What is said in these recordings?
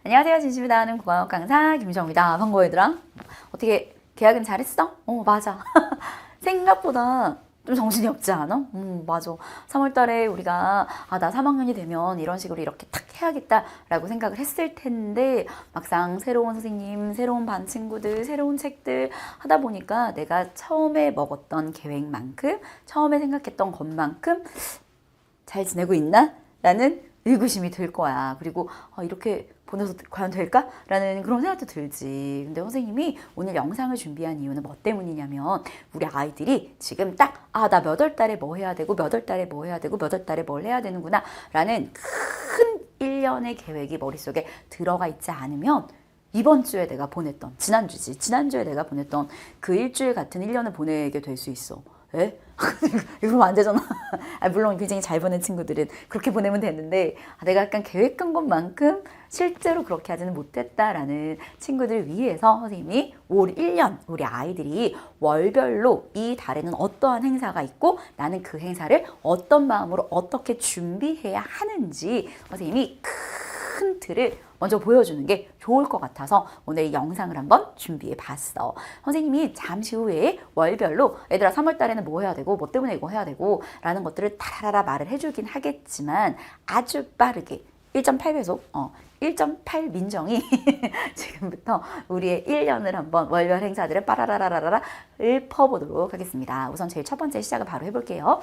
안녕하세요. 진심을 다하는 국어학원 강사 김정입니다. 반가워 얘들아. 어떻게 계약은 잘했어? 맞아. 생각보다 좀 정신이 없지 않아? 맞아. 3월 달에 우리가 나 3학년이 되면 이런 식으로 이렇게 탁 해야겠다라고 생각을 했을 텐데 막상 새로운 선생님, 새로운 반 친구들, 새로운 책들 하다 보니까 내가 처음에 먹었던 계획만큼, 처음에 생각했던 것만큼 잘 지내고 있나? 라는 의구심이 들 거야. 그리고 이렇게 보내서 과연 될까? 라는 그런 생각도 들지. 근데 선생님이 오늘 영상을 준비한 이유는 뭐 때문이냐면 우리 아이들이 지금 딱 나 몇 월 달에 뭐 해야 되고 몇 월 달에 뭐 해야 되고 몇 월 달에 뭘 해야 되는구나 라는 큰 일련의 계획이 머릿속에 들어가 있지 않으면 이번 주에 내가 보냈던 지난주에 내가 보냈던 그 일주일 같은 1년을 보내게 될 수 있어. 에? 이러면 안 되잖아. 물론 굉장히 잘 보낸 친구들은 그렇게 보내면 되는데 내가 약간 계획한 것만큼 실제로 그렇게 하지는 못했다라는 친구들 위해서 선생님이 올 1년 우리 아이들이 월별로 이 달에는 어떠한 행사가 있고 나는 그 행사를 어떤 마음으로 어떻게 준비해야 하는지 선생님이 큰 틀을 먼저 보여주는 게 좋을 것 같아서 오늘 이 영상을 한번 준비해 봤어. 선생님이 잠시 후에 월별로 얘들아 3월 달에는 뭐 해야 되고 뭐 때문에 이거 해야 되고 라는 것들을 타라라 말을 해주긴 하겠지만 아주 빠르게 1.8배속 1.8 민정이 지금부터 우리의 1년을 한번 월별 행사들을 빠라라라라라 읊어보도록 하겠습니다. 우선 제일 첫 번째 시작을 바로 해볼게요.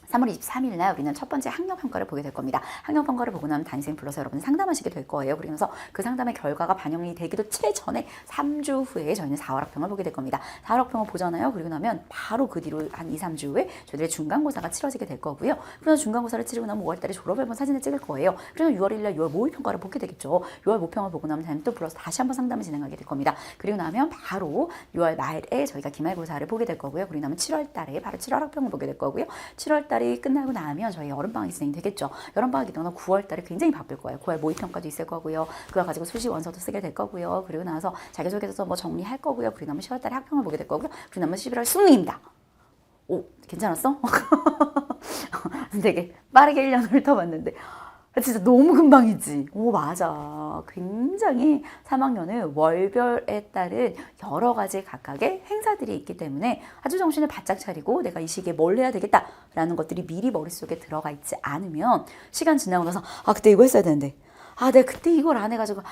3월 23일 날 우리는 첫 번째 학력평가를 보게 될 겁니다. 학력평가를 보고 나면 담임선생님 불러서 여러분 상담하시게 될 거예요. 그러면서 그 상담의 결과가 반영이 되기도 최전에 3주 후에 저희는 4월 학평을 보게 될 겁니다. 4월 학평을 보잖아요. 그리고 나면 바로 그 뒤로 한 2, 3주 후에 저희들의 중간고사가 치러지게 될 거고요. 그래서 중간고사를 치르고 나면 5월 달에 졸업앨범 사진을 찍을 거예요. 그래서 6월 1일 날 6월 모의평가를 보게 되겠죠. 6월 모평을 보고 나면 담임 또 불러서 다시 한번 상담을 진행하게 될 겁니다. 그리고 나면 바로 6월 말에 저희가 기말고사를 보게 될 거고요. 그리고 나면 7월 달에 바로 7월 학평을 보게 될 거고요. 7월 달에 끝나고 나면 저희 여름방학이 진행이 되겠죠. 여름방학이 되거나 9월 달에 굉장히 바쁠 거예요. 9월 모의평가도 있을 거고요. 그거 가지고 수시 원서도 쓰게 될 거고요. 그리고 나서 자기소개서 뭐 정리할 거고요. 그리고 나면 10월 달에 학평을 보게 될 거고요. 그리고 나면 11월 수능입니다. 오, 괜찮았어? 되게 빠르게 1년을 훑어봤는데 진짜 너무 금방이지. 오, 맞아. 굉장히 3학년은 월별에 따른 여러 가지 각각의 행사들이 있기 때문에 아주 정신을 바짝 차리고 내가 이 시기에 뭘 해야 되겠다라는 것들이 미리 머릿속에 들어가 있지 않으면 시간 지나고 나서 그때 이거 했어야 되는데 내가 그때 이걸 안 해가지고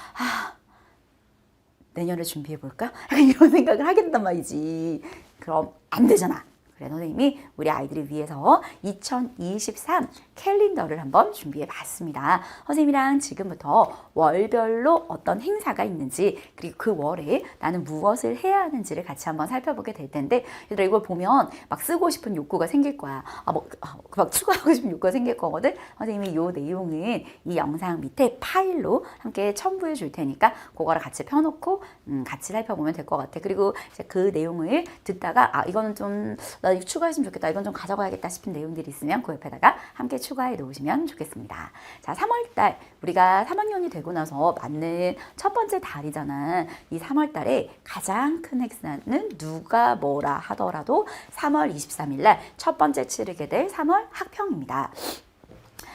내년에 준비해볼까? 이런 생각을 하겠단 말이지. 그럼 안 되잖아. 그래 선생님이 우리 아이들을 위해서 2023 캘린더를 한번 준비해 봤습니다. 선생님이랑 지금부터 월별로 어떤 행사가 있는지 그리고 그 월에 나는 무엇을 해야 하는지를 같이 한번 살펴보게 될 텐데 얘들아 이걸 보면 막 쓰고 싶은 욕구가 생길 거야. 막 추가하고 싶은 욕구가 생길 거거든. 선생님이 이 내용은 이 영상 밑에 파일로 함께 첨부해 줄 테니까 그거를 같이 펴놓고 같이 살펴보면 될 것 같아. 그리고 이제 그 내용을 듣다가 이거는 좀 나 이거 추가했으면 좋겠다. 이건 좀 가져가야겠다 싶은 내용들이 있으면 그 옆에다가 함께 추가해 놓으시면 좋겠습니다. 자, 3월달 우리가 3학년이 되고 나서 맞는 첫 번째 달이잖아. 이 3월달에 가장 큰 행사는 누가 뭐라 하더라도 3월 23일 날 첫 번째 치르게 될 3월 학평입니다.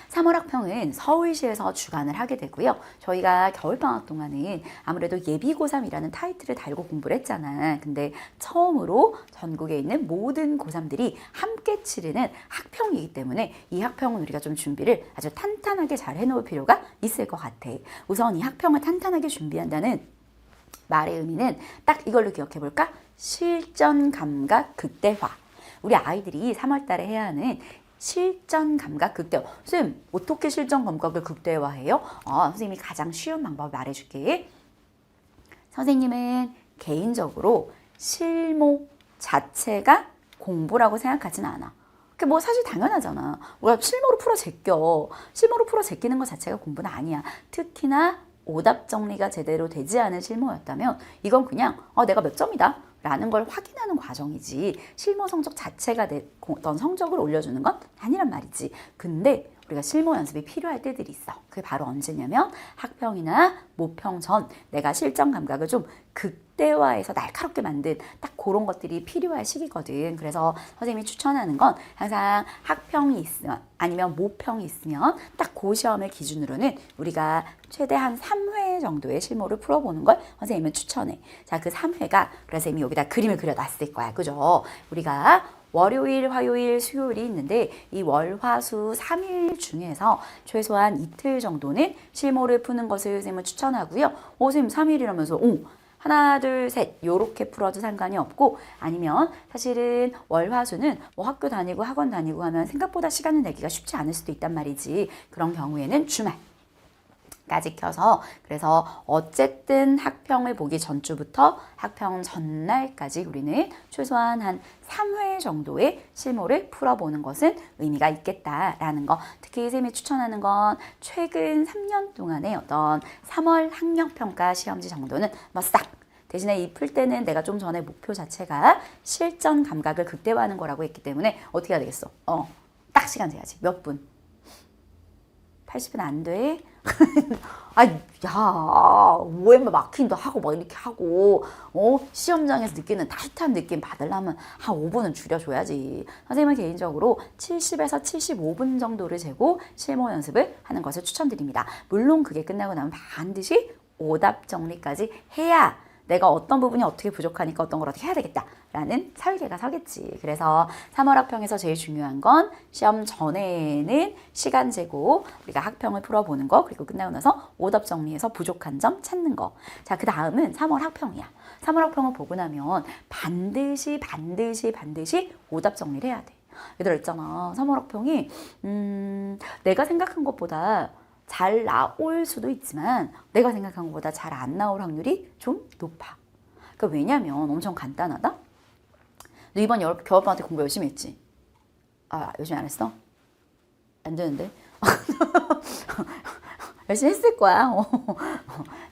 3월 학평은 서울시에서 주관을 하게 되고요. 저희가 겨울방학 동안은 아무래도 예비고3이라는 타이틀을 달고 공부를 했잖아. 근데 처음으로 전국에 있는 모든 고3들이 함께 치르는 학평이기 때문에 이 학평은 우리가 좀 준비를 아주 탄탄하게 잘 해놓을 필요가 있을 것 같아. 우선 이 학평을 탄탄하게 준비한다는 말의 의미는 딱 이걸로 기억해 볼까? 실전 감각 극대화. 우리 아이들이 3월 달에 해야 하는 실전 감각 극대화. 선생님, 어떻게 실전 감각을 극대화해요? 선생님이 가장 쉬운 방법을 말해줄게. 선생님은 개인적으로 실무 자체가 공부라고 생각하진 않아. 그게 뭐 사실 당연하잖아. 우리가 실무로 풀어 제껴. 실무로 풀어 제끼는 것 자체가 공부는 아니야. 특히나 오답 정리가 제대로 되지 않은 실무였다면 이건 그냥 내가 몇 점이다 라는 걸 확인하는 과정이지 실무 성적 자체가 내 어떤 성적을 올려주는 건 아니란 말이지. 근데 우리가 실무 연습이 필요할 때들이 있어. 그게 바로 언제냐면 학평이나 모평 전 내가 실전 감각을 좀 극대화해서 날카롭게 만든 딱 그런 것들이 필요할 시기거든. 그래서 선생님이 추천하는 건 항상 학평이 있으면 아니면 모평이 있으면 딱 그 시험을 기준으로는 우리가 최대한 3회 정도의 실무를 풀어보는 걸 선생님은 추천해. 자, 그 3회가 그래서 선생님이 여기다 그림을 그려놨을 거야. 그죠? 우리가 월요일, 화요일, 수요일이 있는데 이 월, 화, 수 3일 중에서 최소한 이틀 정도는 실무를 푸는 것을 선생님은 추천하고요. 선생님 3일이라면서 하나, 둘, 셋 요렇게 풀어도 상관이 없고 아니면 사실은 월, 화, 수는 뭐 학교 다니고 학원 다니고 하면 생각보다 시간을 내기가 쉽지 않을 수도 있단 말이지. 그런 경우에는 주말까지 켜서 그래서 어쨌든 학평을 보기 전주부터 학평 전날까지 우리는 최소한 한 3회 정도의 실무를 풀어보는 것은 의미가 있겠다라는 거. 특히 선생님이 추천하는 건 최근 3년 동안의 어떤 3월 학력평가 시험지 정도는 뭐 싹 대신에 이 풀 때는 내가 좀 전에 목표 자체가 실전 감각을 극대화하는 거라고 했기 때문에 어떻게 해야 되겠어? 딱 시간 재야지. 몇 분? 80분 안 돼? OMR 마킹도 하고 막 이렇게 하고 시험장에서 느끼는 타이트한 느낌 받으려면 한 5분은 줄여줘야지. 선생님은 개인적으로 70에서 75분 정도를 재고 실무 연습을 하는 것을 추천드립니다. 물론 그게 끝나고 나면 반드시 오답 정리까지 해야 내가 어떤 부분이 어떻게 부족하니까 어떤 걸 어떻게 해야 되겠다라는 설계가 서겠지. 그래서 3월 학평에서 제일 중요한 건 시험 전에는 시간 재고 우리가 학평을 풀어보는 거, 그리고 끝나고 나서 오답 정리해서 부족한 점 찾는 거. 자, 그 다음은 3월 학평이야. 3월 학평을 보고 나면 반드시 오답 정리를 해야 돼. 얘들아 있잖아. 3월 학평이 내가 생각한 것보다 잘 나올 수도 있지만 내가 생각한 것보다 잘 안 나올 확률이 좀 높아. 그러니까 왜냐면 엄청 간단하다. 너 이번 겨울방학 때 공부 열심히 했지? 열심히 안 했어? 안 되는데? 열심히 했을 거야.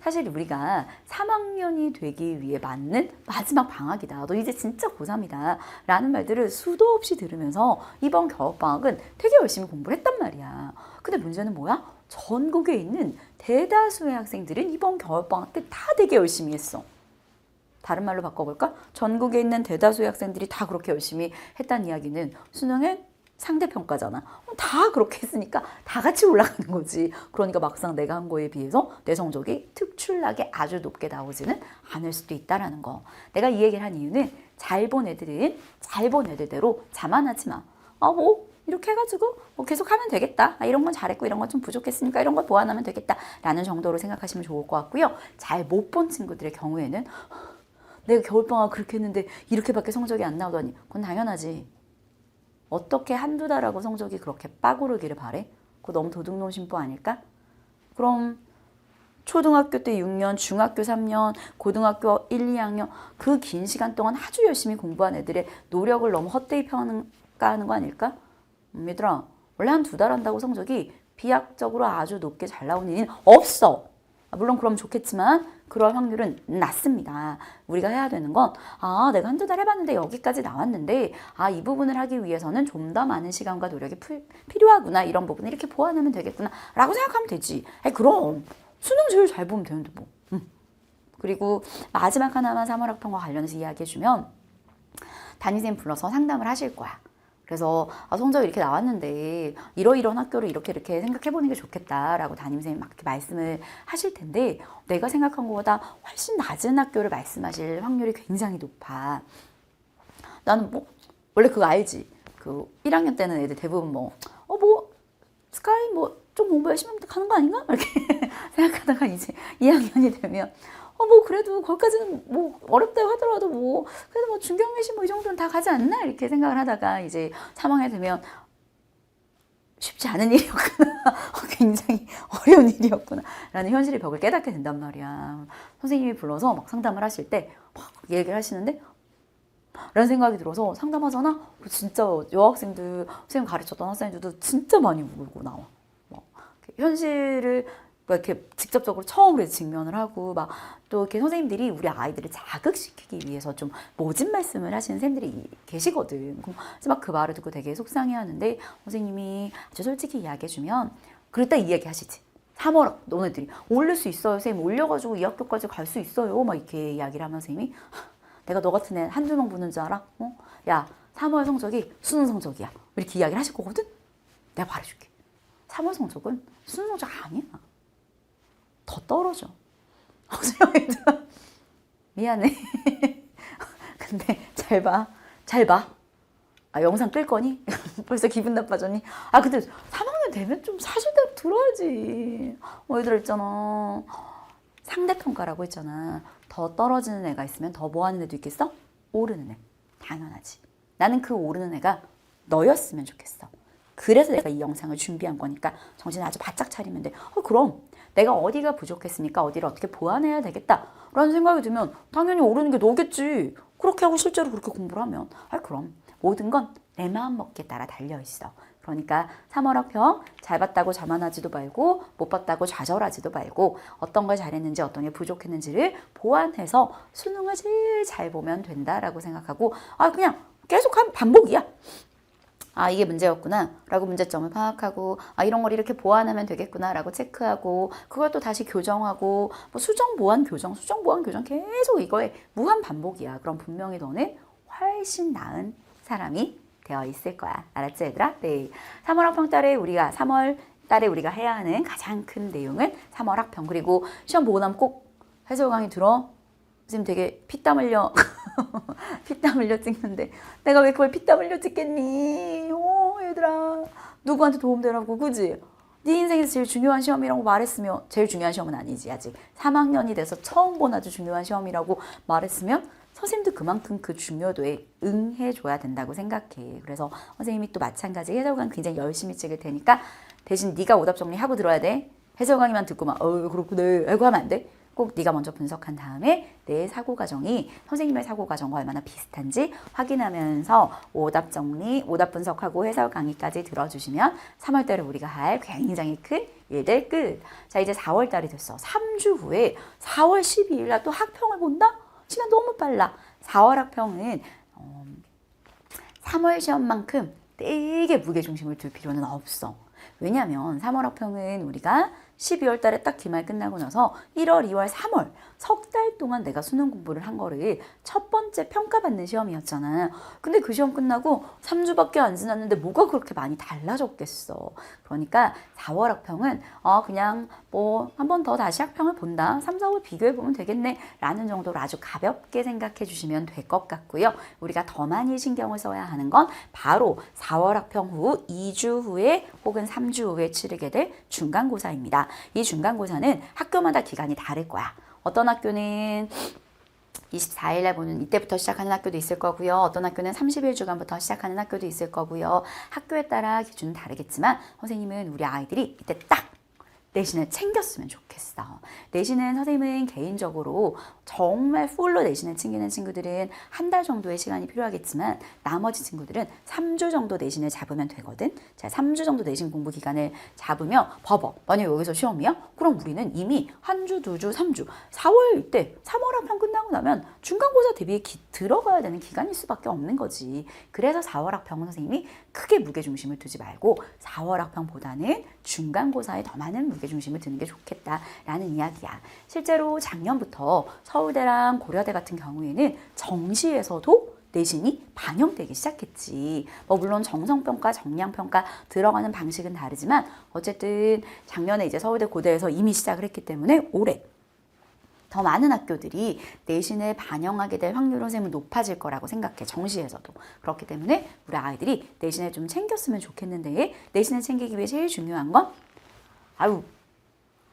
사실 우리가 3학년이 되기 위해 맞는 마지막 방학이다. 너 이제 진짜 고3이다. 라는 말들을 수도 없이 들으면서 이번 겨울방학은 되게 열심히 공부를 했단 말이야. 근데 문제는 뭐야? 전국에 있는 대다수의 학생들은 이번 겨울방학 때 다 되게 열심히 했어. 다른 말로 바꿔볼까? 전국에 있는 대다수의 학생들이 다 그렇게 열심히 했다는 이야기는 수능의 상대평가잖아. 다 그렇게 했으니까 다 같이 올라가는 거지. 그러니까 막상 내가 한 거에 비해서 내 성적이 특출나게 아주 높게 나오지는 않을 수도 있다라는 거. 내가 이 얘기를 한 이유는 잘 본 애들은 잘 본 애들대로 자만하지 마. 이렇게 해가지고 계속 하면 되겠다. 이런 건 잘했고 이런 건 좀 부족했으니까 이런 걸 보완하면 되겠다. 라는 정도로 생각하시면 좋을 것 같고요. 잘 못 본 친구들의 경우에는 내가 겨울방학 그렇게 했는데 이렇게밖에 성적이 안 나오더니 그건 당연하지. 어떻게 한두 달하고 성적이 그렇게 빠구르기를 바래? 그거 너무 도둑놈 심보 아닐까? 그럼 초등학교 때 6년, 중학교 3년, 고등학교 1, 2학년 그 긴 시간 동안 아주 열심히 공부한 애들의 노력을 너무 헛되이 평가하는 거 아닐까? 얘들아, 원래 한 2달 한다고 성적이 비약적으로 아주 높게 잘 나오는 일은 없어. 물론 그럼 좋겠지만 그럴 확률은 낮습니다. 우리가 해야 되는 건 내가 한두 달 해봤는데 여기까지 나왔는데 이 부분을 하기 위해서는 좀 더 많은 시간과 노력이 필요하구나. 이런 부분을 이렇게 보완하면 되겠구나 라고 생각하면 되지. 그럼 수능 제일 잘 보면 되는데 뭐. 그리고 마지막 하나만 3월 학평과 관련해서 이야기해주면 담임선생님 불러서 상담을 하실 거야. 그래서 성적이 이렇게 나왔는데 이러이러한 학교를 이렇게 생각해보는 게 좋겠다라고 담임선생님이 막 이렇게 말씀을 하실 텐데 내가 생각한 것보다 훨씬 낮은 학교를 말씀하실 확률이 굉장히 높아. 나는 원래 그거 알지? 그 1학년 때는 애들 대부분 스카이 좀 공부 열심히 하면 가는 거 아닌가? 이렇게 생각하다가 이제 2학년이 되면 그래도 거기까지는 어렵다 하더라도 그래도 중경외시 이 정도는 다 가지 않나? 이렇게 생각을 하다가 이제 3학년 되면 쉽지 않은 일이었구나. 굉장히 어려운 일이었구나. 라는 현실의 벽을 깨닫게 된단 말이야. 선생님이 불러서 막 상담을 하실 때 막 얘기를 하시는데 라는 생각이 들어서 상담하잖아? 진짜 여학생들, 선생님 가르쳤던 학생들도 진짜 많이 울고 나와. 현실을 뭐 이렇게 직접적으로 처음으로 직면을 하고 막 또 이렇게 선생님들이 우리 아이들을 자극시키기 위해서 좀 모진 말씀을 하시는 선생님들이 계시거든. 그래서 막 그 말을 듣고 되게 속상해하는데 선생님이 아주 솔직히 이야기해주면 그럴 때 이야기 하시지. 3월 너네들이 올릴 수 있어요. 선생님 올려가지고 이 학교까지 갈 수 있어요. 막 이렇게 이야기를 하면 선생님이 내가 너 같은 애 한두 명 보는 줄 알아? 야 3월 성적이 수능 성적이야. 이렇게 이야기를 하실 거거든. 내가 말해줄게. 3월 성적은 수능 성적 아니야. 더 떨어져. 미안해. 근데 잘 봐. 잘 봐. 아, 영상 끌 거니? 벌써 기분 나빠졌니? 아, 근데 3학년 되면 좀 사실대로 들어야지. 얘들아 있잖아. 상대평가라고 했잖아. 더 떨어지는 애가 있으면 더 뭐 하는 애도 있겠어? 오르는 애. 당연하지. 나는 그 오르는 애가 너였으면 좋겠어. 그래서 내가 이 영상을 준비한 거니까 정신 아주 바짝 차리면 돼. 그럼 내가 어디가 부족했으니까 어디를 어떻게 보완해야 되겠다 라는 생각이 들면 당연히 오르는 게 너겠지. 그렇게 하고 실제로 그렇게 공부를 하면 그럼 모든 건 내 마음먹기에 따라 달려있어. 그러니까 3월학평 잘 봤다고 자만하지도 말고 못 봤다고 좌절하지도 말고 어떤 걸 잘했는지 어떤 게 부족했는지를 보완해서 수능을 제일 잘 보면 된다라고 생각하고 그냥 계속 한 반복이야. 이게 문제였구나 라고 문제점을 파악하고 이런 걸 이렇게 보완하면 되겠구나 라고 체크하고 그걸 또 다시 교정하고 뭐 수정 보완 교정 계속 이거에 무한 반복이야. 그럼 분명히 너는 훨씬 나은 사람이 되어 있을 거야. 알았지 얘들아? 네. 3월 학평 달에 우리가 3월 달에 우리가 해야 하는 가장 큰 내용은 3월 학평. 그리고 시험 보고 나면 꼭 해설 강의 들어. 지금 되게 피땀 흘려 피땀 흘려 찍는데 내가 왜 그걸 피땀 흘려 찍겠니? 얘들아 누구한테 도움되라고 그지? 네 인생에서 제일 중요한 시험이라고 말했으면 제일 중요한 시험은 아니지. 아직 3학년이 돼서 처음 본 아주 중요한 시험이라고 말했으면 선생님도 그만큼 그 중요도에 응해줘야 된다고 생각해. 그래서 선생님이 또 마찬가지 해설강 굉장히 열심히 찍을 테니까 대신 네가 오답 정리하고 들어야 돼. 해설강의만 듣고 막 그렇구나 알고 하면 안 돼. 꼭 네가 먼저 분석한 다음에 내 사고 과정이 선생님의 사고 과정과 얼마나 비슷한지 확인하면서 오답 정리, 오답 분석하고 해설 강의까지 들어주시면 3월 달에 우리가 할 굉장히 큰 일들 끝. 자, 이제 4월 달이 됐어. 3주 후에 4월 12일 날 또 학평을 본다? 시간 너무 빨라. 4월 학평은 3월 시험만큼 되게 무게중심을 둘 필요는 없어. 왜냐하면 3월 학평은 우리가 12월 달에 딱 기말 끝나고 나서 1월, 2월, 3월 석 달 동안 내가 수능 공부를 한 거를 첫 번째 평가받는 시험이었잖아. 근데 그 시험 끝나고 3주밖에 안 지났는데 뭐가 그렇게 많이 달라졌겠어. 그러니까 4월 학평은 그냥 뭐 한 번 더 다시 학평을 본다. 3, 4월 비교해보면 되겠네 라는 정도로 아주 가볍게 생각해 주시면 될 것 같고요. 우리가 더 많이 신경을 써야 하는 건 바로 4월 학평 후 2주 후에 혹은 3주 후에 치르게 될 중간고사입니다. 이 중간고사는 학교마다 기간이 다를 거야. 어떤 학교는 24일 날 보는 이때부터 시작하는 학교도 있을 거고요. 어떤 학교는 30일 주간부터 시작하는 학교도 있을 거고요. 학교에 따라 기준은 다르겠지만 선생님은 우리 아이들이 이때 딱 내신을 챙겼으면 좋겠어. 내신은 선생님은 개인적으로 정말 풀로 내신을 챙기는 친구들은 한 달 정도의 시간이 필요하겠지만 나머지 친구들은 3주 정도 내신을 잡으면 되거든. 자, 3주 정도 내신 공부 기간을 잡으면 봐봐. 만약 여기서 시험이야? 그럼 우리는 이미 한 주, 2주, 3주, 4월 이때 3월 학평 끝나고 나면 중간고사 대비에 들어가야 되는 기간일 수밖에 없는 거지. 그래서 4월 학평은 선생님이 크게 무게중심을 두지 말고 4월 학평보다는 중간고사에 더 많은 무게중심을 두는 게 좋겠다라는 이야기야. 실제로 작년부터 서울대랑 고려대 같은 경우에는 정시에서도 내신이 반영되기 시작했지. 물론 정성평가, 정량평가 들어가는 방식은 다르지만 어쨌든 작년에 이제 서울대, 고대에서 이미 시작을 했기 때문에 올해 더 많은 학교들이 내신을 반영하게 될 확률은 선생님은 높아질 거라고 생각해. 정시에서도. 그렇기 때문에 우리 아이들이 내신을 좀 챙겼으면 좋겠는데 내신을 챙기기 위해 제일 중요한 건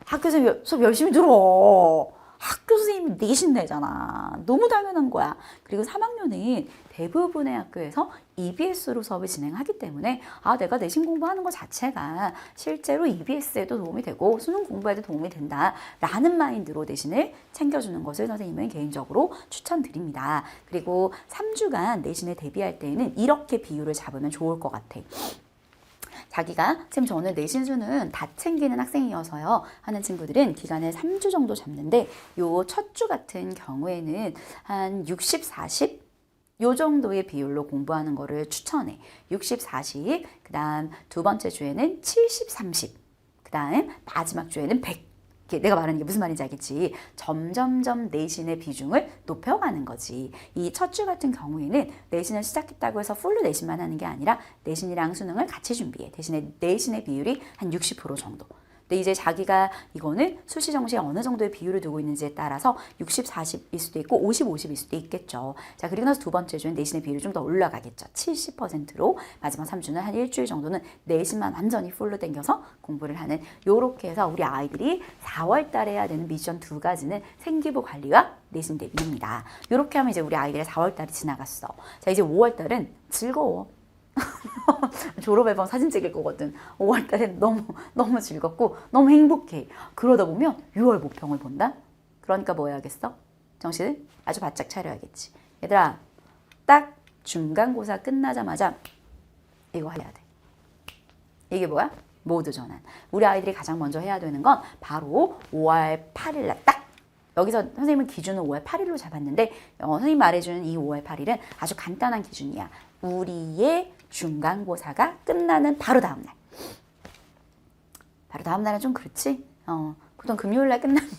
학교에서 수업 열심히 들어. 학교 선생님이 내신 내잖아. 너무 당연한 거야. 그리고 3학년은 대부분의 학교에서 EBS로 수업을 진행하기 때문에 내가 내신 공부하는 것 자체가 실제로 EBS에도 도움이 되고 수능 공부에도 도움이 된다라는 마인드로 내신을 챙겨주는 것을 선생님은 개인적으로 추천드립니다. 그리고 3주간 내신에 대비할 때에는 이렇게 비율을 잡으면 좋을 것 같아. 자기가 쌤 저는 내신 수능 다 챙기는 학생이어서요 하는 친구들은 기간을 3주 정도 잡는데 요 첫 주 같은 경우에는 한 60, 40? 요 정도의 비율로 공부하는 거를 추천해. 60, 40, 그 다음 두 번째 주에는 70, 30, 그 다음 마지막 주에는 100. 내가 말하는 게 무슨 말인지 알겠지? 점점점 내신의 비중을 높여가는 거지. 이 첫 주 같은 경우에는 내신을 시작했다고 해서 풀로 내신만 하는 게 아니라 내신이랑 수능을 같이 준비해. 대신에 내신의 비율이 한 60% 정도. 근데 이제 자기가 이거는 수시 정시에 어느 정도의 비율을 두고 있는지에 따라서 60, 40일 수도 있고 50, 50일 수도 있겠죠. 자, 그리고 나서 두 번째 주는 내신의 비율이 좀 더 올라가겠죠. 70%로 마지막 3주는 한 일주일 정도는 내신만 완전히 풀로 땡겨서 공부를 하는, 요렇게 해서 우리 아이들이 4월 달에 해야 되는 미션 두 가지는 생기부 관리와 내신 대비입니다. 요렇게 하면 이제 우리 아이들의 4월 달이 지나갔어. 자, 이제 5월 달은 즐거워. 졸업 앨범 사진 찍을 거거든. 5월 달엔 너무 즐겁고 너무 행복해. 그러다 보면 6월 모평을 본다? 그러니까 뭐 해야겠어? 정신을 아주 바짝 차려야겠지. 얘들아, 딱 중간고사 끝나자마자 이거 해야 돼. 이게 뭐야? 모두 전환. 우리 아이들이 가장 먼저 해야 되는 건 바로 5월 8일 날 딱, 여기서 선생님은 기준은 5월 8일로 잡았는데 선생님 말해주는 이 5월 8일은 아주 간단한 기준이야. 우리의 중간고사가 끝나는 바로 다음날. 바로 다음날은 좀 그렇지? 보통 금요일날 끝나면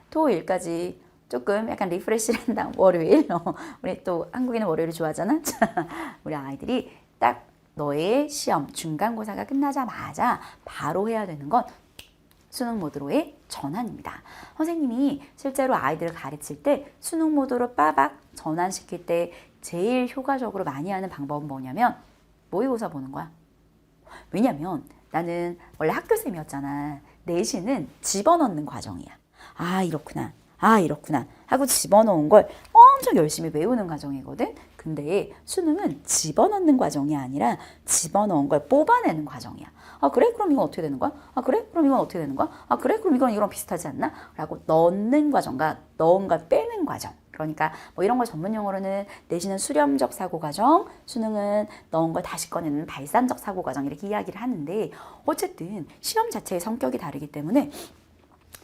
토요일까지 조금 약간 리프레시를 한다. 월요일. 우리 또 한국인은 월요일을 좋아하잖아. 우리 아이들이 딱 너의 시험 중간고사가 끝나자마자 바로 해야 되는 건 수능 모드로의 전환입니다. 선생님이 실제로 아이들을 가르칠 때 수능 모드로 빠박 전환시킬 때 제일 효과적으로 많이 하는 방법은 뭐냐면 모의고사 보는 거야. 왜냐면 나는 원래 학교쌤이었잖아. 내신은 집어넣는 과정이야. 아, 이렇구나. 아, 이렇구나 하고 집어넣은 걸 엄청 열심히 외우는 과정이거든. 근데 수능은 집어넣는 과정이 아니라 집어넣은 걸 뽑아내는 과정이야. 아, 그래? 그럼 이건 어떻게 되는 거야? 아, 그래? 그럼 이건 어떻게 되는 거야? 아, 그래? 그럼 이거랑 비슷하지 않나? 라고 넣는 과정과 넣은 걸 빼는 과정. 그러니까 뭐 이런 걸 전문 용어로는 내신은 수렴적 사고 과정, 수능은 넣은 걸 다시 꺼내는 발산적 사고 과정, 이렇게 이야기를 하는데, 어쨌든 시험 자체의 성격이 다르기 때문에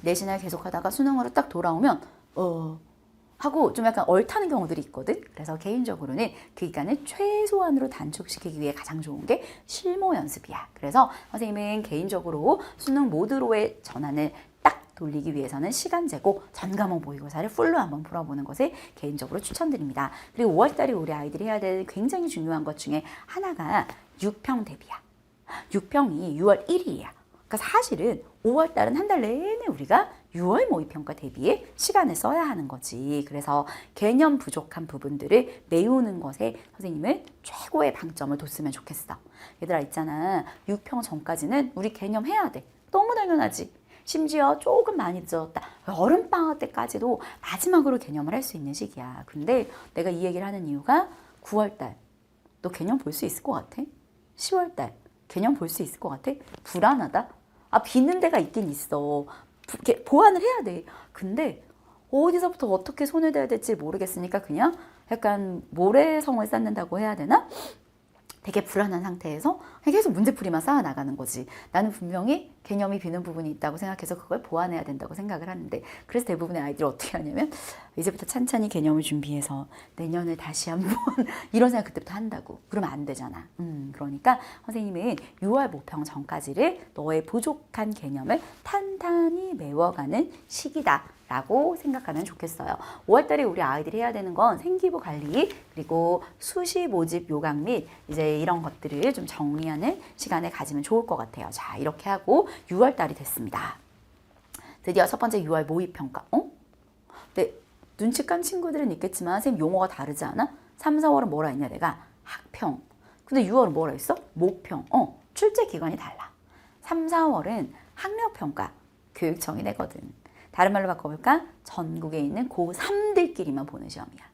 내신을 계속하다가 수능으로 딱 돌아오면 하고 좀 약간 얼타는 경우들이 있거든. 그래서 개인적으로는 그 기간을 최소한으로 단축시키기 위해 가장 좋은 게 실무 연습이야. 그래서 선생님은 개인적으로 수능 모드로의 전환을 딱 돌리기 위해서는 시간 재고 전 과목 모의고사를 풀로 한번 풀어보는 것을 개인적으로 추천드립니다. 그리고 5월달에 우리 아이들이 해야 될 굉장히 중요한 것 중에 하나가 6평 대비야. 6평이 6월 1일이야. 그러니까 사실은 5월달은 한 달 내내 우리가 6월 모의평가 대비에 시간을 써야 하는 거지. 그래서 개념 부족한 부분들을 메우는 것에 선생님은 최고의 방점을 뒀으면 좋겠어. 얘들아 있잖아. 6평 전까지는 우리 개념 해야 돼. 너무 당연하지. 심지어 조금 많이 늦었다. 여름방학 때까지도 마지막으로 개념을 할 수 있는 시기야. 근데 내가 이 얘기를 하는 이유가 9월달 너 개념 볼 수 있을 것 같아? 10월달 개념 볼 수 있을 것 같아? 불안하다? 아, 비는 데가 있긴 있어. 보완을 해야 돼. 근데 어디서부터 어떻게 손을 대야 될지 모르겠으니까 그냥 약간 모래성을 쌓는다고 해야 되나? 되게 불안한 상태에서 계속 문제풀이만 쌓아나가는 거지. 나는 분명히 개념이 비는 부분이 있다고 생각해서 그걸 보완해야 된다고 생각을 하는데, 그래서 대부분의 아이들이 어떻게 하냐면 이제부터 찬찬히 개념을 준비해서 내년을 다시 한번 이런 생각 그때부터 한다고. 그러면 안 되잖아. 그러니까 선생님은 6월 모평 전까지를 너의 부족한 개념을 탄탄히 메워가는 시기다 라고 생각하면 좋겠어요. 5월달에 우리 아이들이 해야 되는 건 생기부 관리, 그리고 수시 모집 요강 및 이제 이런 것들을 좀 정리하는 시간을 가지면 좋을 것 같아요. 자, 이렇게 하고 6월달이 됐습니다. 드디어 첫 번째 6월 모의평가. 근데 눈치 깐 친구들은 있겠지만 선생님 용어가 다르지 않아? 3, 4월은 뭐라 했냐 내가? 학평. 근데 6월은 뭐라 했어? 모평. 출제 기간이 달라. 3, 4월은 학력평가 교육청이 내거든. 다른 말로 바꿔볼까? 전국에 있는 고3들끼리만 보는 시험이야.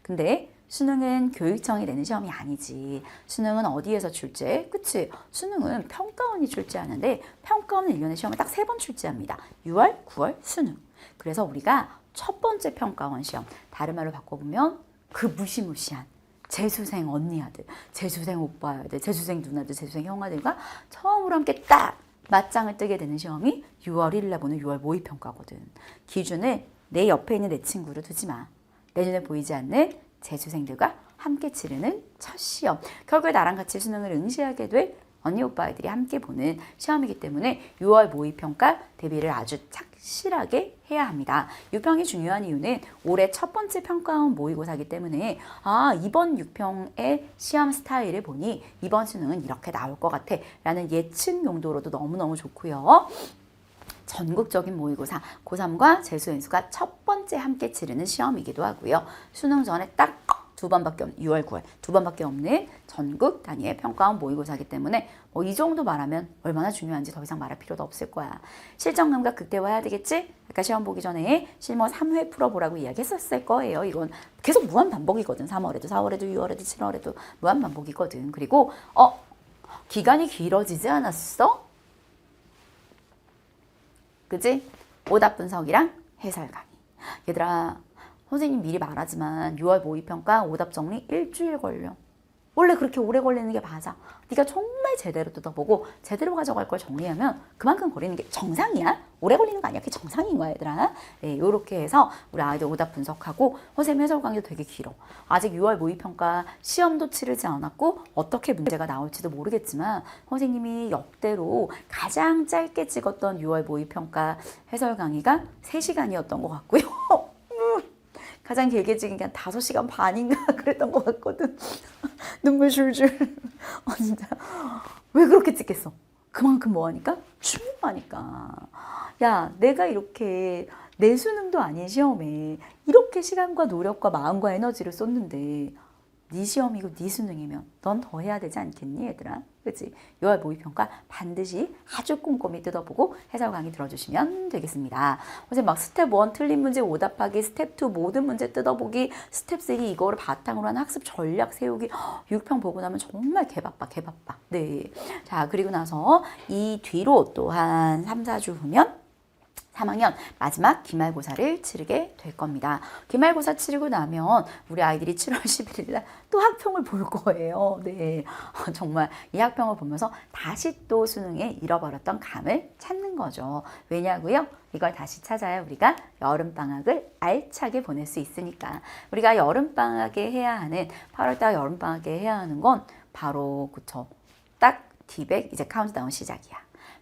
근데 수능은 교육청이 내는 시험이 아니지. 수능은 어디에서 출제? 그치? 수능은 평가원이 출제하는데 평가원은 1년에 시험을 딱 3번 출제합니다. 6월, 9월, 수능. 그래서 우리가 첫 번째 평가원 시험, 다른 말로 바꿔보면 그 무시무시한 재수생 언니 아들, 재수생 오빠 아들, 재수생 누나들, 재수생 형아들과 처음으로 함께 딱 맞짱을 뜨게 되는 시험이 6월 1일에 보는 6월 모의평가거든. 기준을 내 옆에 있는 내 친구를 두지 마. 내 눈에 보이지 않는 재수생들과 함께 치르는 첫 시험. 결국에 나랑 같이 수능을 응시하게 될 언니 오빠 아이들이 함께 보는 시험이기 때문에 6월 모의평가 대비를 아주 착실하게 해야 합니다. 유평이 중요한 이유는 올해 첫 번째 평가원 모의고사이기 때문에 이번 유평의 시험 스타일을 보니 이번 수능은 이렇게 나올 것 같아 라는 예측 용도로도 너무너무 좋고요. 전국적인 모의고사 고3과 재수연수가 첫 번째 함께 치르는 시험이기도 하고요. 수능 전에 딱 두 번밖에 없는 6월, 9월 두 번밖에 없는 전국 단위의 평가원 모의고사이기 때문에 뭐 이 정도 말하면 얼마나 중요한지 더 이상 말할 필요도 없을 거야. 실전 감각 극대화해야 되겠지? 아까 시험 보기 전에 실무 3회 풀어보라고 이야기했었을 거예요. 이건 계속 무한 반복이거든. 3월에도 4월에도 6월에도 7월에도 무한 반복이거든. 그리고 기간이 길어지지 않았어? 그지? 오답 분석이랑 해설 강의. 얘들아, 선생님 미리 말하지만 6월 모의평가 오답 정리 일주일 걸려. 원래 그렇게 오래 걸리는 게 맞아. 네가 정말 제대로 뜯어보고 제대로 가져갈 걸 정리하면 그만큼 걸리는 게 정상이야. 오래 걸리는 거 아니야. 그게 정상인 거야, 얘들아. 네, 이렇게 해서 우리 아이들 오답 분석하고 선생님 해설 강의도 되게 길어. 아직 6월 모의평가 시험도 치르지 않았고 어떻게 문제가 나올지도 모르겠지만 선생님이 역대로 가장 짧게 찍었던 6월 모의평가 해설 강의가 3시간이었던 것 같고요. 가장 길게 찍은 게 한 5시간 반인가 그랬던 것 같거든. 눈물 줄줄. 진짜 왜 그렇게 찍겠어? 그만큼 뭐하니까? 충분하니까. 야, 내가 이렇게 내 수능도 아닌 시험에 이렇게 시간과 노력과 마음과 에너지를 쏟는데 네 시험이고 네 수능이면 넌 더 해야 되지 않겠니, 얘들아? 그치? 6월 모의평가 반드시 아주 꼼꼼히 뜯어보고 해설 강의 들어주시면 되겠습니다. 선생님 막 스텝 1 틀린 문제 오답하기, 스텝 2 모든 문제 뜯어보기, 스텝 3 이거를 바탕으로 한 학습 전략 세우기. 6평 보고 나면 정말 개바빠. 네. 자, 그리고 나서 이 뒤로 또 한 3, 4주 후면 3학년 마지막 기말고사를 치르게 될 겁니다. 기말고사 치르고 나면 우리 아이들이 7월 11일 날 또 학평을 볼 거예요. 네, 정말 이 학평을 보면서 다시 또 수능에 잃어버렸던 감을 찾는 거죠. 왜냐고요? 이걸 다시 찾아야 우리가 여름방학을 알차게 보낼 수 있으니까. 우리가 여름방학에 해야 하는 8월달 여름방학에 해야 하는 건 바로 그쵸? 딱 D100 이제 카운트다운 시작이야.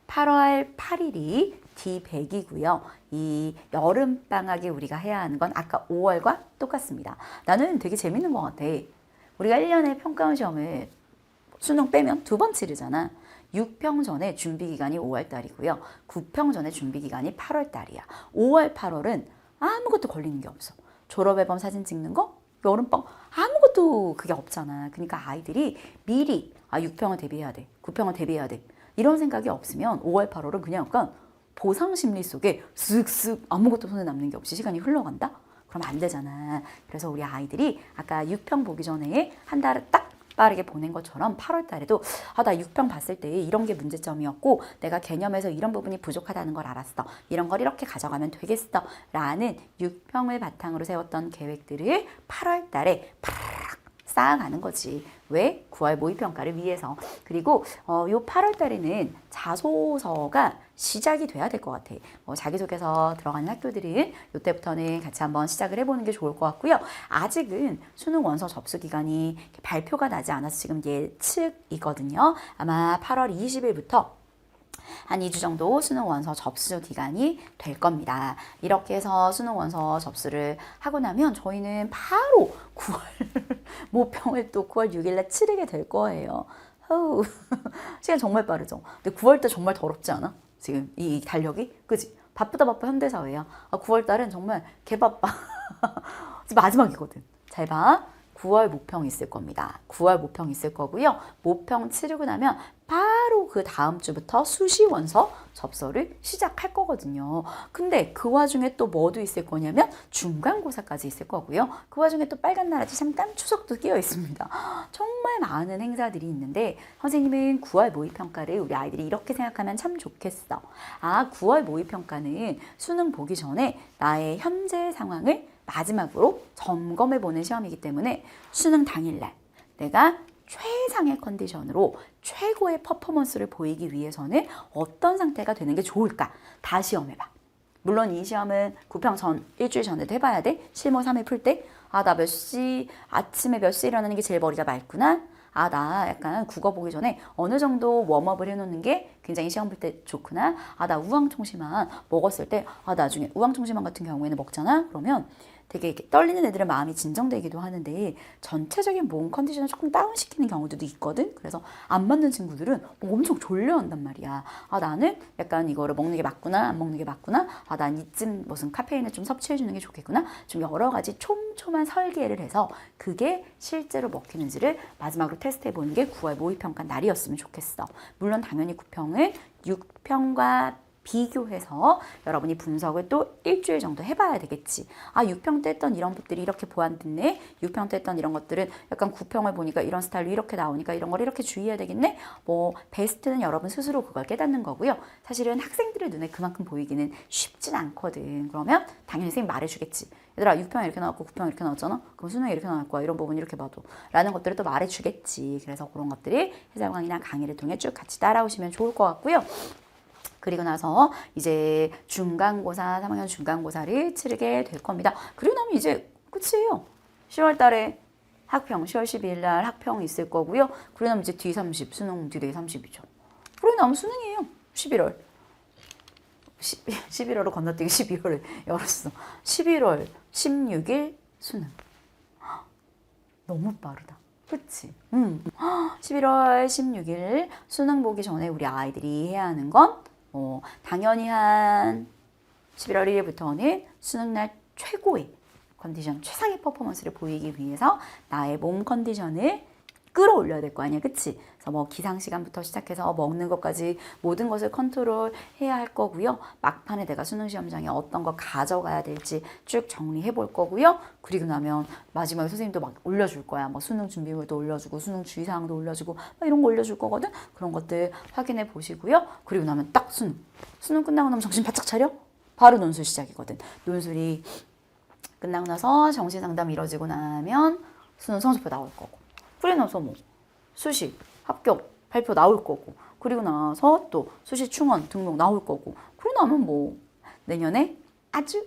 8월 8일이 D100이고요. 이 여름방학에 우리가 해야 하는 건 아까 5월과 똑같습니다. 나는 되게 재밌는 것 같아. 우리가 1년에 평가원 시험을 수능 빼면 2번 치르잖아. 6평 전에 준비기간이 5월달이고요. 9평 전에 준비기간이 8월달이야. 5월, 8월은 아무것도 걸리는 게 없어. 졸업앨범 사진 찍는 거? 여름방학 아무것도 그게 없잖아. 그러니까 아이들이 미리 6평을 대비해야 돼. 9평을 대비해야 돼. 이런 생각이 없으면 5월, 8월은 그냥 약간 보상 심리 속에 쓱쓱 아무것도 손에 남는 게 없이 시간이 흘러간다? 그럼 안 되잖아. 그래서 우리 아이들이 아까 6평 보기 전에 한 달을 딱 빠르게 보낸 것처럼 8월 달에도 나 6평 봤을 때 이런 게 문제점이었고 내가 개념에서 이런 부분이 부족하다는 걸 알았어. 이런 걸 이렇게 가져가면 되겠어. 라는 6평을 바탕으로 세웠던 계획들을 8월 달에 쌓아가는 거지. 왜? 9월 모의평가를 위해서. 그리고 요 8월 달에는 자소서가 시작이 돼야 될 것 같아. 자기소개서 들어가는 학교들은 이때부터는 같이 한번 시작을 해보는 게 좋을 것 같고요. 아직은 수능 원서 접수 기간이 발표가 나지 않아서 지금 예측이거든요. 아마 8월 20일부터 한 2주 정도 수능 원서 접수 기간이 될 겁니다. 이렇게 해서 수능 원서 접수를 하고 나면 저희는 바로 9월 모평을 또 9월 6일에 치르게 될 거예요. 시간 정말 빠르죠. 근데 9월 때 정말 더럽지 않아? 지금 이 달력이? 그지? 바쁘다 현대사회야. 9월 달은 정말 개바빠. 마지막이거든. 잘 봐. 9월 모평 있을 겁니다. 9월 모평 있을 거고요. 모평 치르고 나면 바로 그 다음 주부터 수시 원서 접수를 시작할 거거든요. 근데 그 와중에 또 뭐도 있을 거냐면 중간고사까지 있을 거고요. 그 와중에 또 빨간 날아지 잠깐 추석도 끼어 있습니다. 정말 많은 행사들이 있는데 선생님은 9월 모의평가를 우리 아이들이 이렇게 생각하면 참 좋겠어. 9월 모의평가는 수능 보기 전에 나의 현재 상황을 마지막으로 점검해보는 시험이기 때문에 수능 당일날 내가 최상의 컨디션으로 최고의 퍼포먼스를 보이기 위해서는 어떤 상태가 되는 게 좋을까? 다 시험해봐. 물론 이 시험은 구평 전, 일주일 전에도 해봐야 돼. 실무 3회 풀 때. 아, 나 몇 시, 아침에 몇 시에 일어나는 게 제일 머리가 맑구나. 아, 나 약간 국어 보기 전에 어느 정도 웜업을 해놓는 게 굉장히 시험 볼 때 좋구나. 아, 나 우황청심환 먹었을 때, 아, 나중에 우황청심환 같은 경우에는 먹잖아. 그러면 되게 이렇게 떨리는 애들은 마음이 진정되기도 하는데 전체적인 몸 컨디션을 조금 다운시키는 경우들도 있거든. 그래서 안 맞는 친구들은 엄청 졸려한단 말이야. 아, 나는 약간 이거를 먹는 게 맞구나, 안 먹는 게 맞구나. 아, 난 이쯤 무슨 카페인을 좀 섭취해주는 게 좋겠구나. 좀 여러 가지 촘촘한 설계를 해서 그게 실제로 먹히는지를 마지막으로 테스트해보는 게 9월 모의평가 날이었으면 좋겠어. 물론 당연히 9평을 6평과 비교해서 여러분이 분석을 또 일주일 정도 해봐야 되겠지. 아, 6평 때 했던 이런 것들이 이렇게 보완됐네. 6평 때 했던 이런 것들은 약간 9평을 보니까 이런 스타일로 이렇게 나오니까 이런 걸 이렇게 주의해야 되겠네. 뭐 베스트는 여러분 스스로 그걸 깨닫는 거고요. 사실은 학생들의 눈에 그만큼 보이기는 쉽진 않거든. 그러면 당연히 선생님 말해주겠지. 얘들아, 6평 이렇게 나왔고 9평 이렇게 나왔잖아. 그럼 수능이 이렇게 나올 거야. 이런 부분 이렇게 봐도 라는 것들을 또 말해주겠지. 그래서 그런 것들이 해설강의나 강의를 통해 쭉 같이 따라오시면 좋을 것 같고요. 그리고 나서 이제 중간고사, 3학년 중간고사를 치르게 될 겁니다. 그리고 나면 이제 끝이에요. 10월 달에 학평, 10월 12일 날 학평 있을 거고요. 그리고 나면 이제 D30, 수능 D 30이죠. 그리고 나면 수능이에요. 11월. 11월을 건너뛰기 12월을 열었어. 11월 16일 수능. 너무 빠르다. 그치? 11월 16일 수능 보기 전에 우리 아이들이 해야 하는 건 당연히 한 11월 1일부터는 수능날 최고의 컨디션, 최상의 퍼포먼스를 보이기 위해서 나의 몸 컨디션을 끌어올려야 될 거 아니야, 그치? 그래서 뭐 기상 시간부터 시작해서 먹는 것까지 모든 것을 컨트롤 해야 할 거고요. 막판에 내가 수능 시험장에 어떤 거 가져가야 될지 쭉 정리해 볼 거고요. 그리고 나면 마지막에 선생님도 막 올려줄 거야. 뭐 수능 준비물도 올려주고 수능 주의사항도 올려주고 막 이런 거 올려줄 거거든. 그런 것들 확인해 보시고요. 그리고 나면 딱 수능 끝나고 나면 정신 바짝 차려? 바로 논술 시작이거든. 논술이 끝나고 나서 정시 상담 이뤄지고 나면 수능 성적표 나올 거고. 그리고 나서 뭐 수시 합격 발표 나올 거고, 그리고 나서 또 수시 충원 등록 나올 거고, 그러고 나면 뭐 내년에 아주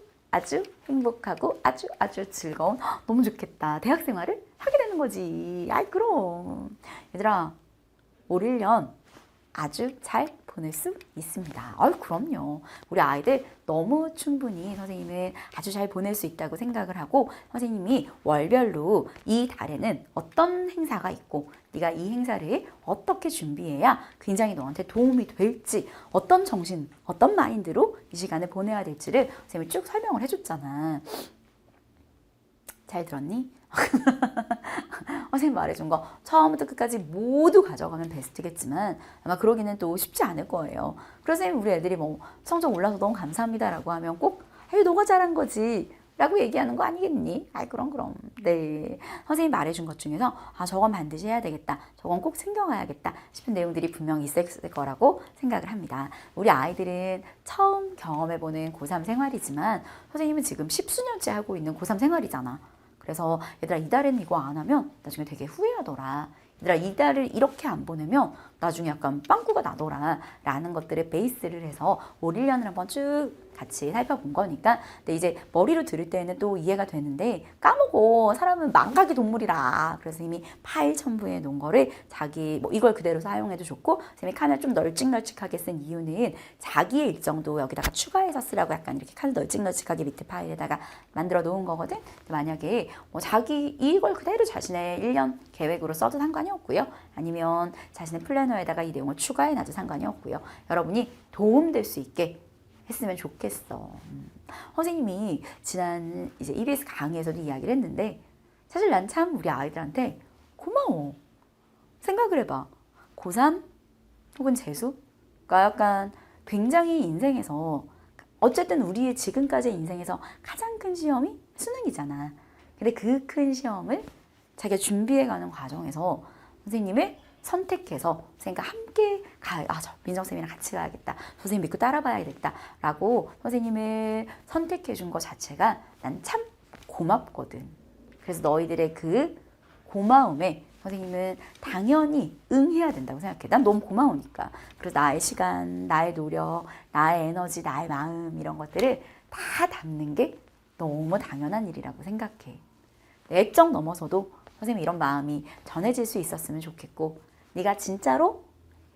행복하고 아주 즐거운, 너무 좋겠다, 대학 생활을 하게 되는 거지. 아이, 그럼 얘들아, 올 1년 아주 잘 보낼 수 있습니다. 그럼요. 우리 아이들 너무 충분히 선생님은 아주 잘 보낼 수 있다고 생각을 하고, 선생님이 월별로 이 달에는 어떤 행사가 있고 네가 이 행사를 어떻게 준비해야 굉장히 너한테 도움이 될지, 어떤 정신, 어떤 마인드로 이 시간을 보내야 될지를 선생님이 쭉 설명을 해줬잖아. 잘 들었니? 선생님 말해준 거 처음부터 끝까지 모두 가져가면 베스트겠지만 아마 그러기는 또 쉽지 않을 거예요. 그래서 선생님, 우리 애들이 뭐 성적 올라서 너무 감사합니다라고 하면 꼭 너가 잘한 거지 라고 얘기하는 거 아니겠니? 그럼. 네. 선생님 말해준 것 중에서 저건 반드시 해야 되겠다, 저건 꼭 챙겨가야겠다 싶은 내용들이 분명히 있을 거라고 생각을 합니다. 우리 아이들은 처음 경험해보는 고3 생활이지만 선생님은 지금 10수년째 하고 있는 고3 생활이잖아. 그래서 얘들아, 이달에는 이거 안 하면 나중에 되게 후회하더라. 얘들아, 이달을 이렇게 안 보내면 나중에 약간 빵꾸가 나더라 라는 것들을 베이스를 해서 올 1년을 한번 쭉 같이 살펴본 거니까. 근데 이제 머리로 들을 때는 또 이해가 되는데 까먹어. 사람은 망각의 동물이라. 그래서 이미 파일 첨부해 놓은 거를 자기 뭐 이걸 그대로 사용해도 좋고, 선생님이 칸을 좀 널찍널찍하게 쓴 이유는 자기의 일정도 여기다가 추가해서 쓰라고 약간 이렇게 칸을 널찍널찍하게 밑에 파일에다가 만들어 놓은 거거든. 만약에 뭐 자기 이걸 그대로 자신의 1년 계획으로 써도 상관이 없고요. 아니면 자신의 플래너에다가 이 내용을 추가해 놔도 상관이 없고요. 여러분이 도움될 수 있게 했으면 좋겠어. 선생님이 지난 이제 EBS 강의에서도 이야기를 했는데, 사실 난 참 우리 아이들한테 고마워. 생각을 해봐. 고3 혹은 재수가 약간 굉장히 인생에서, 어쨌든 우리의 지금까지의 인생에서 가장 큰 시험이 수능이잖아. 근데 그 큰 시험을 자기가 준비해가는 과정에서 선생님을 선택해서 선생님과 함께 민정쌤이랑 같이 가야겠다, 선생님 믿고 따라봐야겠다 라고 선생님을 선택해 준 것 자체가 난 참 고맙거든. 그래서 너희들의 그 고마움에 선생님은 당연히 응해야 된다고 생각해. 난 너무 고마우니까. 그래서 나의 시간, 나의 노력, 나의 에너지, 나의 마음 이런 것들을 다 담는 게 너무 당연한 일이라고 생각해. 애정 넘어서도 선생님 이런 마음이 전해질 수 있었으면 좋겠고 네가 진짜로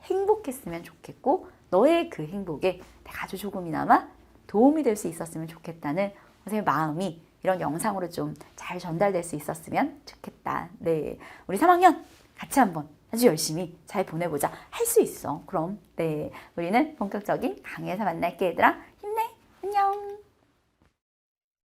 행복했으면 좋겠고 너의 그 행복에 내가 아주 조금이나마 도움이 될 수 있었으면 좋겠다는 선생님 마음이 이런 영상으로 좀 잘 전달될 수 있었으면 좋겠다. 네, 우리 3학년 같이 한번 아주 열심히 잘 보내보자. 할 수 있어. 그럼 네, 우리는 본격적인 강의에서 만날게 얘들아.